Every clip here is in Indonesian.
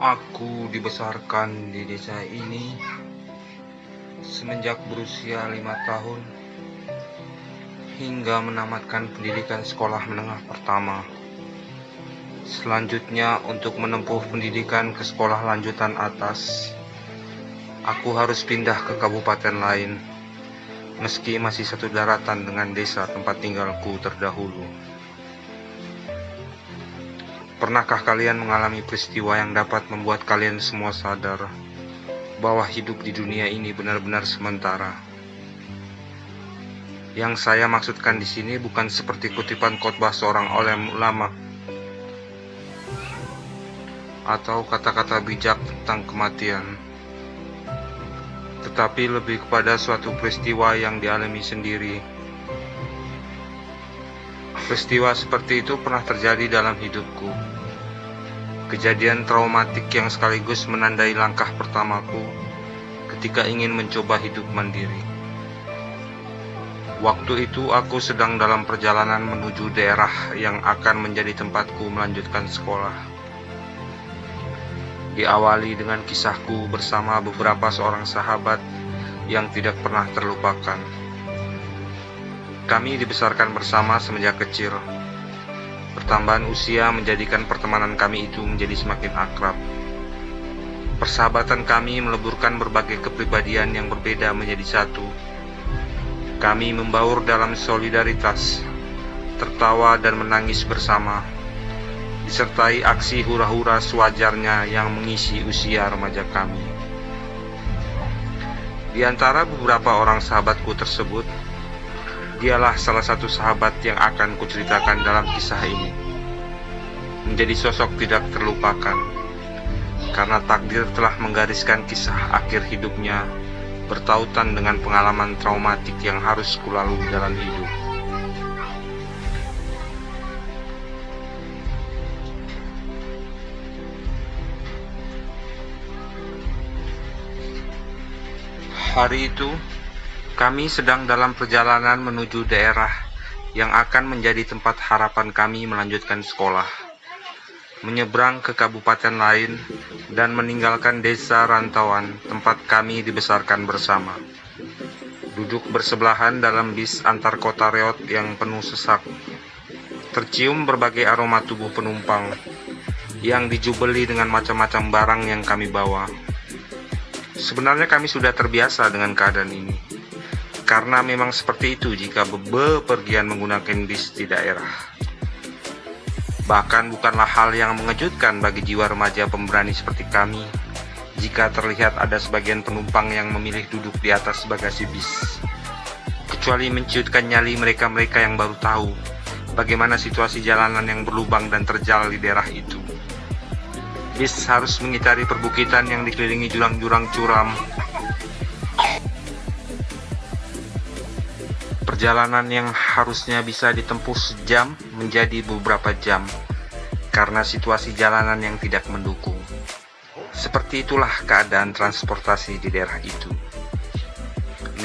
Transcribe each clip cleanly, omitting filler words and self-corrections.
Aku dibesarkan di desa ini semenjak berusia 5 tahun hingga menamatkan pendidikan sekolah menengah pertama. Selanjutnya untuk menempuh pendidikan ke sekolah lanjutan atas, aku harus pindah ke kabupaten lain, meski masih satu daratan dengan desa tempat tinggalku terdahulu. Pernahkah kalian mengalami peristiwa yang dapat membuat kalian semua sadar bahwa hidup di dunia ini benar-benar sementara? Yang saya maksudkan di sini bukan seperti kutipan khotbah seorang ulama atau kata-kata bijak tentang kematian, tetapi lebih kepada suatu peristiwa yang dialami sendiri. Peristiwa seperti itu pernah terjadi dalam hidupku. Kejadian traumatik yang sekaligus menandai langkah pertamaku ketika ingin mencoba hidup mandiri. Waktu itu aku sedang dalam perjalanan menuju daerah yang akan menjadi tempatku melanjutkan sekolah. Diawali dengan kisahku bersama beberapa seorang sahabat yang tidak pernah terlupakan. Kami dibesarkan bersama semenjak kecil. Pertambahan usia menjadikan pertemanan kami itu menjadi semakin akrab. Persahabatan kami meleburkan berbagai kepribadian yang berbeda menjadi satu. Kami membaur dalam solidaritas, tertawa dan menangis bersama, disertai aksi hura-hura sewajarnya yang mengisi usia remaja kami. Di antara beberapa orang sahabatku tersebut, dialah salah satu sahabat yang akan kuceritakan dalam kisah ini. Menjadi sosok tidak terlupakan, karena takdir telah menggariskan kisah akhir hidupnya bertautan dengan pengalaman traumatik yang harus kulalui dalam hidup. Hari itu, kami sedang dalam perjalanan menuju daerah yang akan menjadi tempat harapan kami melanjutkan sekolah, menyeberang ke kabupaten lain, dan meninggalkan desa rantauan tempat kami dibesarkan bersama. Duduk bersebelahan dalam bis antar kota reot yang penuh sesak, tercium berbagai aroma tubuh penumpang yang dijubeli dengan macam-macam barang yang kami bawa. Sebenarnya kami sudah terbiasa dengan keadaan ini, karena memang seperti itu jika bepergian menggunakan bis di daerah. Bahkan bukanlah hal yang mengejutkan bagi jiwa remaja pemberani seperti kami jika terlihat ada sebagian penumpang yang memilih duduk di atas bagasi bis, kecuali menciutkan nyali mereka-mereka yang baru tahu bagaimana situasi jalanan yang berlubang dan terjal di daerah itu. Bis harus mengitari perbukitan yang dikelilingi jurang-jurang curam. Perjalanan yang harusnya bisa ditempuh sejam menjadi beberapa jam karena situasi jalanan yang tidak mendukung. Seperti itulah keadaan transportasi di daerah itu.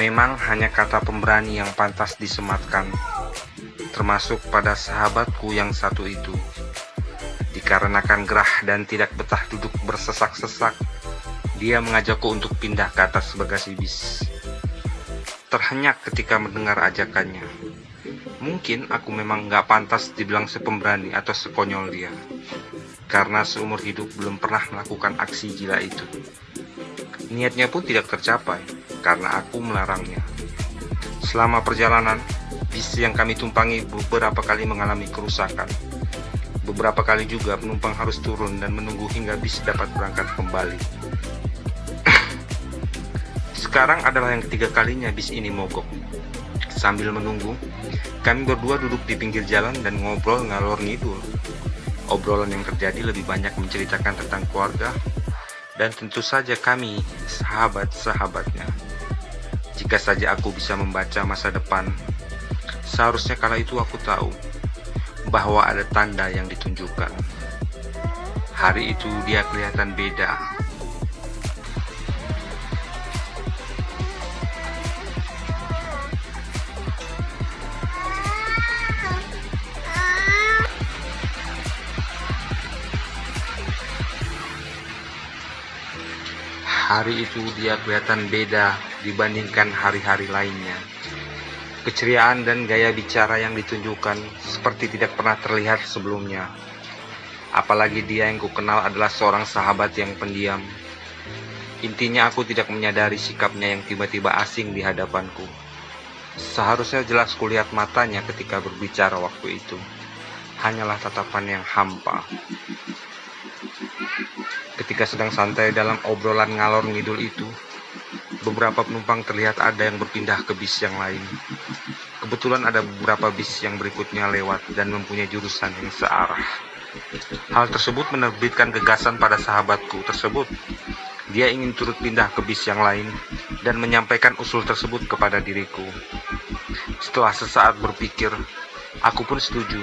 Memang hanya kata pemberani yang pantas disematkan, termasuk pada sahabatku yang satu itu. Dikarenakan gerah dan tidak betah duduk bersesak-sesak, dia mengajakku untuk pindah ke atas bagasi bis. Terhenyak ketika mendengar ajakannya. Mungkin aku memang gak pantas dibilang sepemberani atau sekonyol dia, karena seumur hidup belum pernah melakukan aksi gila itu. Niatnya pun tidak tercapai, karena aku melarangnya. Selama perjalanan, bis yang kami tumpangi beberapa kali mengalami kerusakan. Beberapa kali juga penumpang harus turun dan menunggu hingga bis dapat berangkat kembali. Sekarang adalah yang ketiga kalinya bis ini mogok. Sambil menunggu, kami berdua duduk di pinggir jalan dan ngobrol ngalor ngidul. Obrolan yang terjadi lebih banyak menceritakan tentang keluarga, dan tentu saja kami, sahabat-sahabatnya. Jika saja aku bisa membaca masa depan, seharusnya kala itu aku tahu bahwa ada tanda yang ditunjukkan. Hari itu dia kelihatan beda. Hari itu dia kelihatan beda dibandingkan hari-hari lainnya. Keceriaan dan gaya bicara yang ditunjukkan seperti tidak pernah terlihat sebelumnya. Apalagi dia yang kukenal adalah seorang sahabat yang pendiam. Intinya aku tidak menyadari sikapnya yang tiba-tiba asing di hadapanku. Seharusnya jelas kulihat matanya ketika berbicara waktu itu. Hanyalah tatapan yang hampa. Ketika sedang santai dalam obrolan ngalor ngidul itu, beberapa penumpang terlihat ada yang berpindah ke bis yang lain. Kebetulan ada beberapa bis yang berikutnya lewat dan mempunyai jurusan yang searah. Hal tersebut menerbitkan gagasan pada sahabatku tersebut. Dia ingin turut pindah ke bis yang lain dan menyampaikan usul tersebut kepada diriku. Setelah sesaat berpikir, aku pun setuju.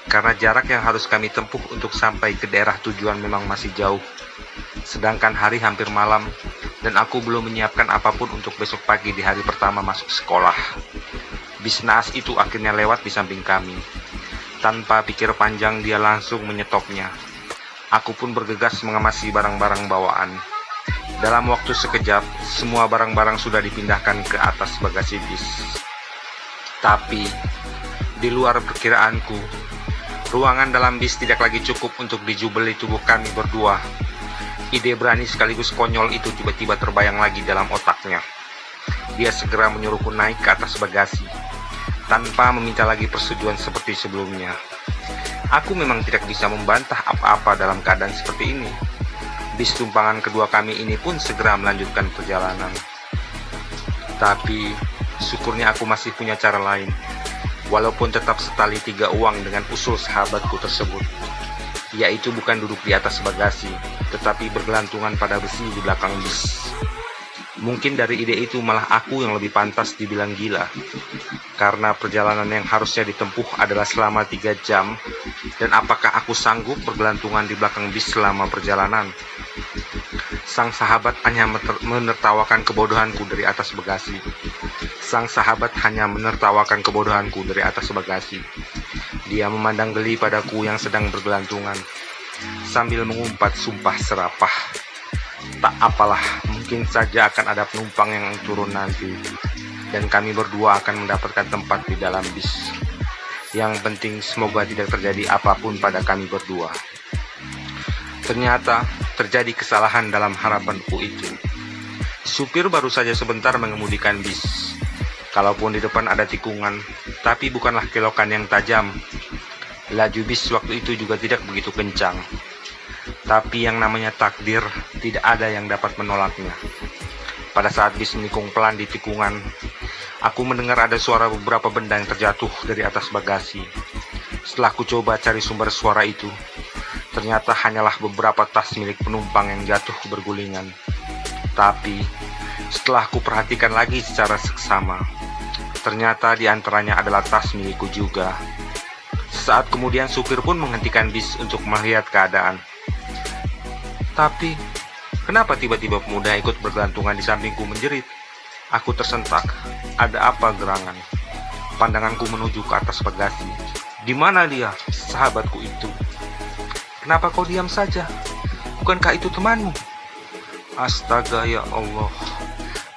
Karena jarak yang harus kami tempuh untuk sampai ke daerah tujuan memang masih jauh. Sedangkan hari hampir malam, dan aku belum menyiapkan apapun untuk besok pagi di hari pertama masuk sekolah. Bis naas itu akhirnya lewat di samping kami. Tanpa pikir panjang dia langsung menyetopnya. Aku pun bergegas mengemasi barang-barang bawaan. Dalam waktu sekejap, semua barang-barang sudah dipindahkan ke atas bagasi bis. Tapi, di luar perkiraanku, ruangan dalam bis tidak lagi cukup untuk dijubeli tubuh kami berdua. Ide berani sekaligus konyol itu tiba-tiba terbayang lagi dalam otaknya. Dia segera menyuruhku naik ke atas bagasi, tanpa meminta lagi persetujuan seperti sebelumnya. Aku memang tidak bisa membantah apa-apa dalam keadaan seperti ini. Bis tumpangan kedua kami ini pun segera melanjutkan perjalanan. Tapi, syukurnya aku masih punya cara lain. Walaupun tetap setali 3 uang dengan usul sahabatku tersebut, yaitu bukan duduk di atas bagasi, tetapi bergelantungan pada besi di belakang bis. Mungkin dari ide itu malah aku yang lebih pantas dibilang gila, karena perjalanan yang harusnya ditempuh adalah selama 3 jam, dan apakah aku sanggup bergelantungan di belakang bis selama perjalanan? Sang sahabat hanya menertawakan kebodohanku dari atas bagasi. Dia memandang geli padaku yang sedang bergelantungan, sambil mengumpat sumpah serapah. Tak apalah, mungkin saja akan ada penumpang yang turun nanti, dan kami berdua akan mendapatkan tempat di dalam bis. Yang penting semoga tidak terjadi apapun pada kami berdua. Ternyata terjadi kesalahan dalam harapanku itu. Supir baru saja sebentar mengemudikan bis. Kalaupun di depan ada tikungan, tapi bukanlah kelokan yang tajam. Laju bis waktu itu juga tidak begitu kencang. Tapi yang namanya takdir, tidak ada yang dapat menolaknya. Pada saat bis menikung pelan di tikungan, aku mendengar ada suara beberapa benda yang terjatuh dari atas bagasi. Setelah ku coba cari sumber suara itu, ternyata hanyalah beberapa tas milik penumpang yang jatuh bergulingan. Tapi, setelah ku perhatikan lagi secara seksama, ternyata di antaranya adalah tas milikku juga. Sesaat kemudian supir pun menghentikan bis untuk melihat keadaan. Tapi, kenapa tiba-tiba pemuda ikut bergelantungan di sampingku menjerit? Aku tersentak. Ada apa gerangan? Pandanganku menuju ke atas bagasi. Di mana dia, sahabatku itu? Kenapa kau diam saja? Bukankah itu temanmu? Astaga, ya Allah.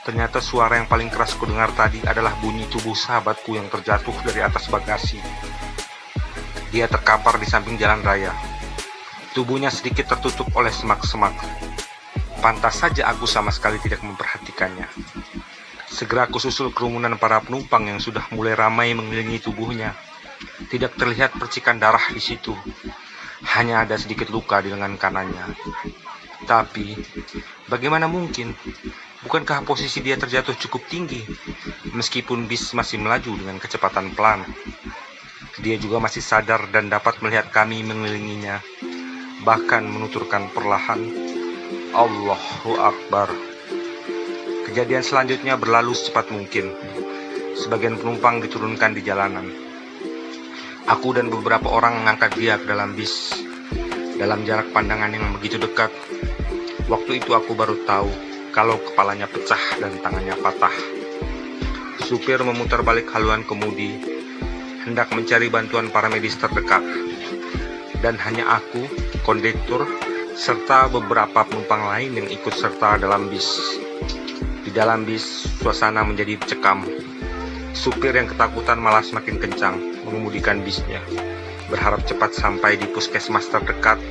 Ternyata suara yang paling keras kudengar tadi adalah bunyi tubuh sahabatku yang terjatuh dari atas bagasi. Dia terkapar di samping jalan raya. Tubuhnya sedikit tertutup oleh semak-semak. Pantas saja aku sama sekali tidak memperhatikannya. Segera aku susul kerumunan para penumpang yang sudah mulai ramai mengelilingi tubuhnya. Tidak terlihat percikan darah di situ. Hanya ada sedikit luka di lengan kanannya. Tapi, bagaimana mungkin? Bukankah posisi dia terjatuh cukup tinggi? Meskipun bis masih melaju dengan kecepatan pelan. Dia juga masih sadar dan dapat melihat kami mengelilinginya. Bahkan menuturkan perlahan, Allahu Akbar. Kejadian selanjutnya berlalu secepat mungkin. Sebagian penumpang diturunkan di jalanan. Aku dan beberapa orang mengangkat dia ke dalam bis. Dalam jarak pandangan yang begitu dekat, waktu itu aku baru tahu kalau kepalanya pecah dan tangannya patah. Supir memutar balik haluan kemudi, hendak mencari bantuan para medis terdekat. Dan hanya aku, kondektur, serta beberapa penumpang lain yang ikut serta dalam bis. Di dalam bis, suasana menjadi cekam. Supir yang ketakutan malah semakin kencang mengemudikan bisnya, berharap cepat sampai di puskesmas terdekat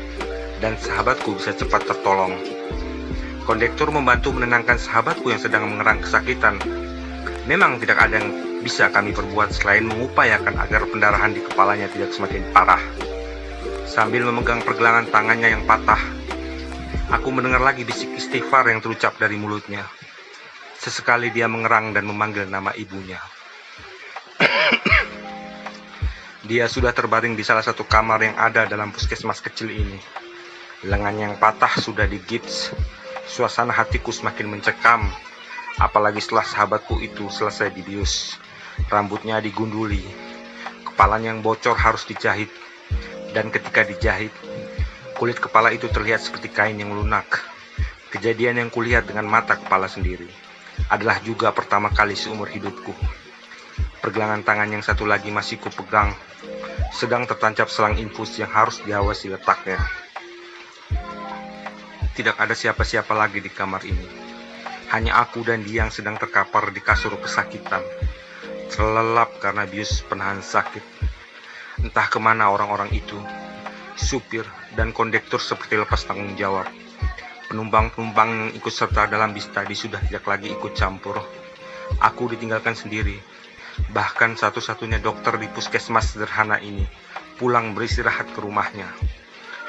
dan sahabatku bisa cepat tertolong. Kondektur membantu menenangkan sahabatku yang sedang mengerang kesakitan. Memang tidak ada yang bisa kami perbuat selain mengupayakan agar pendarahan di kepalanya tidak semakin parah. Sambil memegang pergelangan tangannya yang patah, aku mendengar lagi bisik istighfar yang terucap dari mulutnya. Sesekali dia mengerang dan memanggil nama ibunya. Dia sudah terbaring di salah satu kamar yang ada dalam puskesmas kecil ini. Lengannya yang patah sudah digips. Suasana hatiku semakin mencekam, apalagi setelah sahabatku itu selesai dibius. Rambutnya digunduli, kepalanya yang bocor harus dijahit, dan ketika dijahit, kulit kepala itu terlihat seperti kain yang lunak. Kejadian yang kulihat dengan mata kepala sendiri adalah juga pertama kali seumur hidupku. Pergelangan tangan yang satu lagi masih kupegang, sedang tertancap selang infus yang harus diawasi letaknya. Tidak ada siapa-siapa lagi di kamar ini. Hanya aku dan dia yang sedang terkapar di kasur kesakitan, terlelap karena bius penahan sakit. Entah kemana orang-orang itu. Supir dan kondektur seperti lepas tanggung jawab. Penumpang-penumpang yang ikut serta dalam bis tadi sudah tidak lagi ikut campur. Aku ditinggalkan sendiri. Bahkan satu-satunya dokter di puskesmas sederhana ini pulang beristirahat ke rumahnya.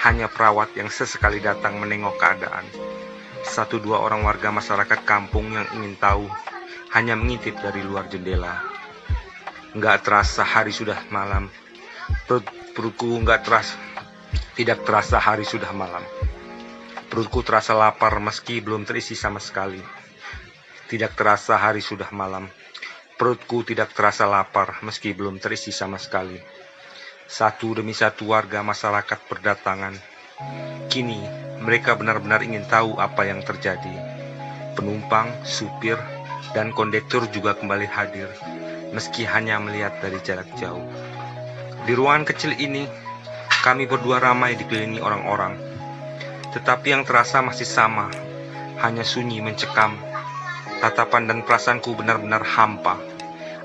Hanya perawat yang sesekali datang menengok keadaan. 1-2 orang warga masyarakat kampung yang ingin tahu hanya mengintip dari luar jendela. Nggak terasa hari sudah malam. Perutku tidak terasa hari sudah malam. Perutku terasa lapar meski belum terisi sama sekali. Tidak terasa hari sudah malam. Perutku tidak terasa lapar meski belum terisi sama sekali. Satu demi satu warga masyarakat berdatangan. Kini mereka benar-benar ingin tahu apa yang terjadi. Penumpang, supir, dan kondektur juga kembali hadir, meski hanya melihat dari jarak jauh. Di ruangan kecil ini, kami berdua ramai dikelilingi orang-orang. Tetapi yang terasa masih sama, hanya sunyi mencekam. Tatapan dan perasaanku benar-benar hampa.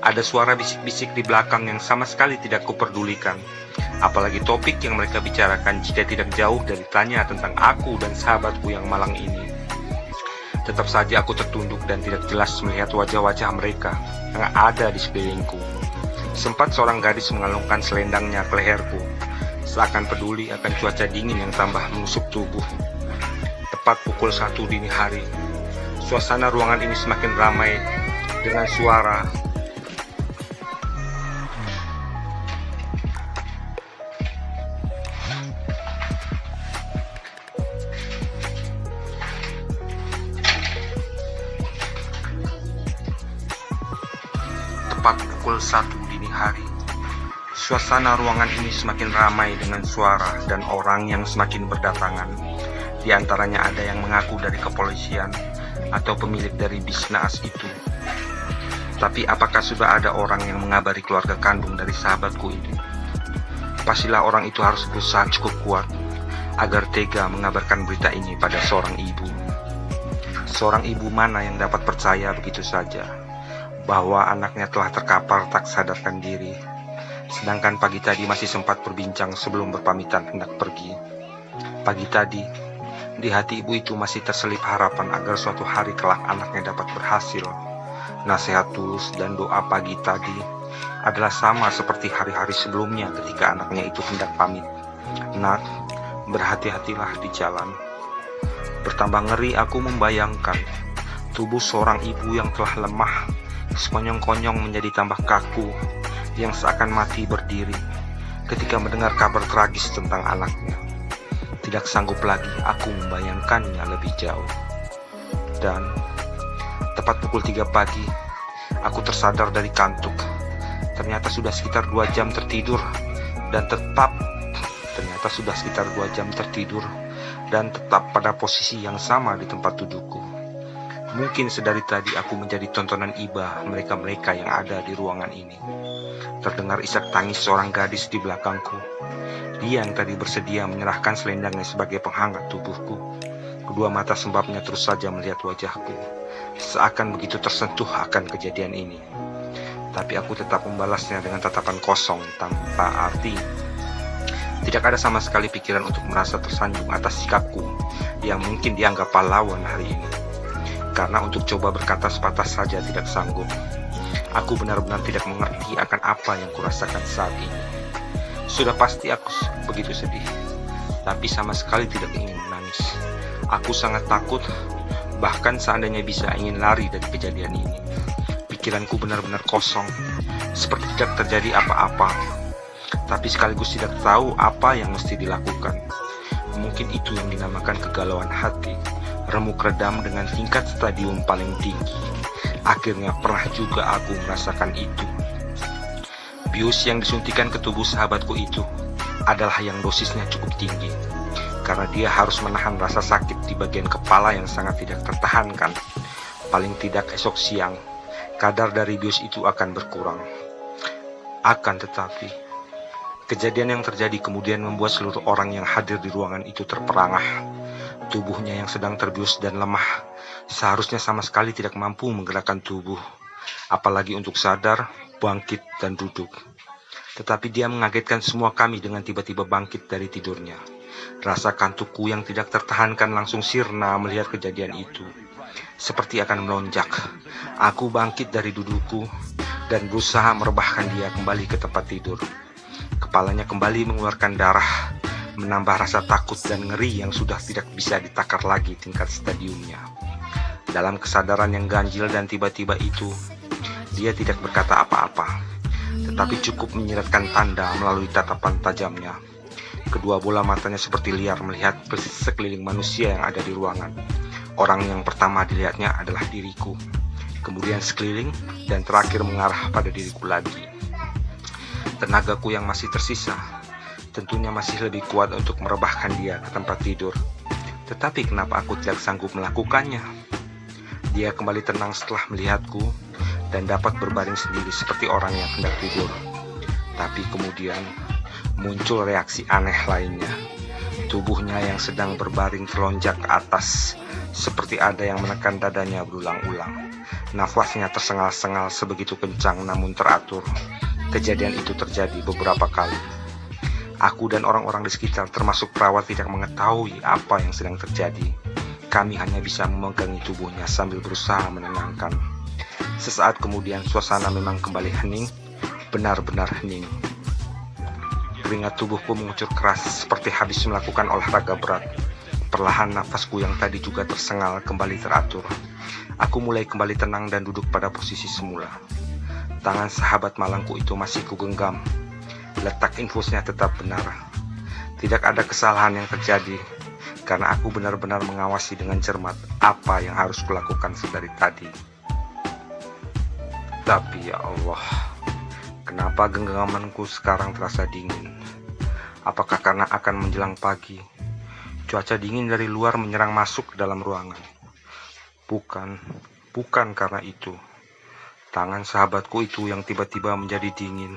Ada suara bisik-bisik di belakang yang sama sekali tidak kuperdulikan. Apalagi topik yang mereka bicarakan jika tidak jauh dari tanya tentang aku dan sahabatku yang malang ini. Tetap saja aku tertunduk dan tidak jelas melihat wajah-wajah mereka yang ada di sekelilingku. Sempat seorang gadis mengalungkan selendangnya ke leherku, seakan peduli akan cuaca dingin yang tambah menusuk tubuh. Tepat pukul 1 dini hari, suasana ruangan ini semakin ramai dengan suara tepat pukul 1 dini hari. Suasana ruangan ini semakin ramai dengan suara dan orang yang semakin berdatangan. Di antaranya ada yang mengaku dari kepolisian atau pemilik dari bis naas itu. Tapi apakah sudah ada orang yang mengabari keluarga kandung dari sahabatku ini? Pastilah orang itu harus berusaha cukup kuat agar tega mengabarkan berita ini pada seorang ibu. Seorang ibu mana yang dapat percaya begitu saja bahwa anaknya telah terkapar tak sadarkan diri, sedangkan pagi tadi masih sempat berbincang sebelum berpamitan hendak pergi. Pagi tadi, di hati ibu itu masih terselip harapan agar suatu hari kelak anaknya dapat berhasil. Nasihat tulus dan doa pagi tadi adalah sama seperti hari-hari sebelumnya ketika anaknya itu hendak pamit. Nak, berhati-hatilah di jalan. Bertambah ngeri aku membayangkan tubuh seorang ibu yang telah lemah sekonyong-konyong menjadi tambah kaku, yang seakan mati berdiri ketika mendengar kabar tragis tentang anaknya. Tidak sanggup lagi aku membayangkannya lebih jauh. Dan tepat pukul 3 pagi, aku tersadar dari kantuk. Ternyata sudah sekitar 2 jam tertidur dan tetap pada posisi yang sama di tempat dudukku. Mungkin sedari tadi aku menjadi tontonan iba mereka-mereka yang ada di ruangan ini. Terdengar isak tangis seorang gadis di belakangku. Dia yang tadi bersedia menyerahkan selendangnya sebagai penghangat tubuhku. Kedua mata sembabnya terus saja melihat wajahku, seakan begitu tersentuh akan kejadian ini. Tapi aku tetap membalasnya dengan tatapan kosong tanpa arti. Tidak ada sama sekali pikiran untuk merasa tersanjung atas sikapku yang mungkin dianggap pahlawan hari ini. Karena untuk coba berkata sepatah saja tidak sanggup. Aku benar-benar tidak mengerti akan apa yang kurasakan saat ini. Sudah pasti aku begitu sedih, tapi sama sekali tidak ingin menangis. Aku sangat takut, bahkan seandainya bisa ingin lari dari kejadian ini. Pikiranku benar-benar kosong, seperti tidak terjadi apa-apa, tapi sekaligus tidak tahu apa yang mesti dilakukan. Mungkin itu yang dinamakan kegalauan hati, remuk redam dengan tingkat stadium paling tinggi. Akhirnya pernah juga aku merasakan itu. Bius yang disuntikan ke tubuh sahabatku itu adalah yang dosisnya cukup tinggi, karena dia harus menahan rasa sakit di bagian kepala yang sangat tidak tertahankan. Paling tidak esok siang, kadar dari bius itu akan berkurang. Akan tetapi, kejadian yang terjadi kemudian membuat seluruh orang yang hadir di ruangan itu terperangah. Tubuhnya yang sedang terbius dan lemah seharusnya sama sekali tidak mampu menggerakkan tubuh, apalagi untuk sadar, bangkit, dan duduk. Tetapi dia mengagetkan semua kami dengan tiba-tiba bangkit dari tidurnya. Rasa kantukku yang tidak tertahankan langsung sirna melihat kejadian itu. Seperti akan melonjak, aku bangkit dari dudukku dan berusaha merebahkan dia kembali ke tempat tidur. Kepalanya kembali mengeluarkan darah, menambah rasa takut dan ngeri yang sudah tidak bisa ditakar lagi tingkat stadiumnya. Dalam kesadaran yang ganjil dan tiba-tiba itu, dia tidak berkata apa-apa, tetapi cukup menyiratkan tanda melalui tatapan tajamnya. Kedua bola matanya seperti liar melihat sekeliling manusia yang ada di ruangan. Orang yang pertama dilihatnya adalah diriku, kemudian sekeliling, dan terakhir mengarah pada diriku lagi. Tenagaku yang masih tersisa tentunya masih lebih kuat untuk merebahkan dia ke tempat tidur. Tetapi kenapa aku tidak sanggup melakukannya? Dia kembali tenang setelah melihatku dan dapat berbaring sendiri seperti orang yang hendak tidur. Tapi kemudian muncul reaksi aneh lainnya. Tubuhnya yang sedang berbaring terlonjak ke atas, seperti ada yang menekan dadanya berulang-ulang. Nafasnya tersengal-sengal sebegitu kencang namun teratur. Kejadian itu terjadi beberapa kali. Aku dan orang-orang di sekitar termasuk perawat tidak mengetahui apa yang sedang terjadi. Kami hanya bisa memegangi tubuhnya sambil berusaha menenangkan. Sesaat kemudian suasana memang kembali hening, benar-benar hening. Keringat tubuhku mengucur keras seperti habis melakukan olahraga berat. Perlahan nafasku yang tadi juga tersengal kembali teratur. Aku mulai kembali tenang dan duduk pada posisi semula. Tangan sahabat malangku itu masih kugenggam. Letak infusnya tetap benar. Tidak ada kesalahan yang terjadi, karena aku benar-benar mengawasi dengan cermat apa yang harus kulakukan sedari tadi. Tapi ya Allah, kenapa genggamanku sekarang terasa dingin? Apakah karena akan menjelang pagi? Cuaca dingin dari luar menyerang masuk ke dalam ruangan. Bukan karena itu. Tangan sahabatku itu yang tiba-tiba menjadi dingin.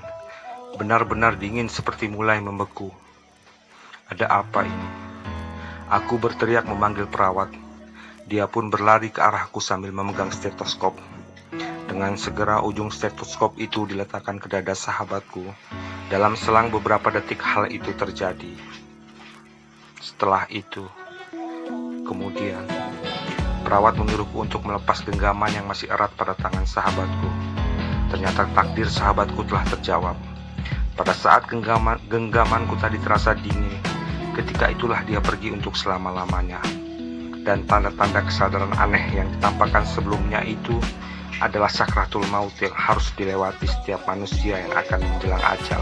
Benar-benar dingin seperti mulai membeku. Ada apa ini? Aku berteriak memanggil perawat. Dia pun berlari ke arahku sambil memegang stetoskop. Dengan segera ujung stetoskop itu diletakkan ke dada sahabatku. Dalam selang beberapa detik hal itu terjadi. Setelah itu, kemudian, perawat menyuruhku untuk melepas genggaman yang masih erat pada tangan sahabatku. Ternyata takdir sahabatku telah terjawab. Pada saat genggamanku tadi terasa dingin, ketika itulah dia pergi untuk selama-lamanya. Dan tanda-tanda kesadaran aneh yang ditampakkan sebelumnya itu adalah sakratul maut yang harus dilewati setiap manusia yang akan menjelang ajal.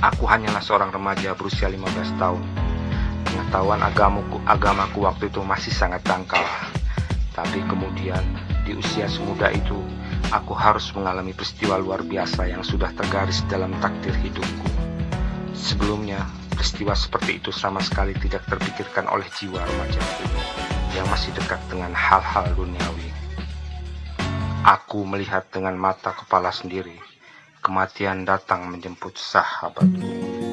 Aku hanyalah seorang remaja berusia 15 tahun. Pengetahuan agamaku waktu itu masih sangat dangkal. Tapi kemudian, di usia semuda itu, aku harus mengalami peristiwa luar biasa yang sudah tergaris dalam takdir hidupku. Sebelumnya, peristiwa seperti itu sama sekali tidak terpikirkan oleh jiwa remajaku. yang masih dekat dengan hal-hal duniawi. Aku melihat dengan mata kepala sendiri, kematian datang menjemput sahabatku.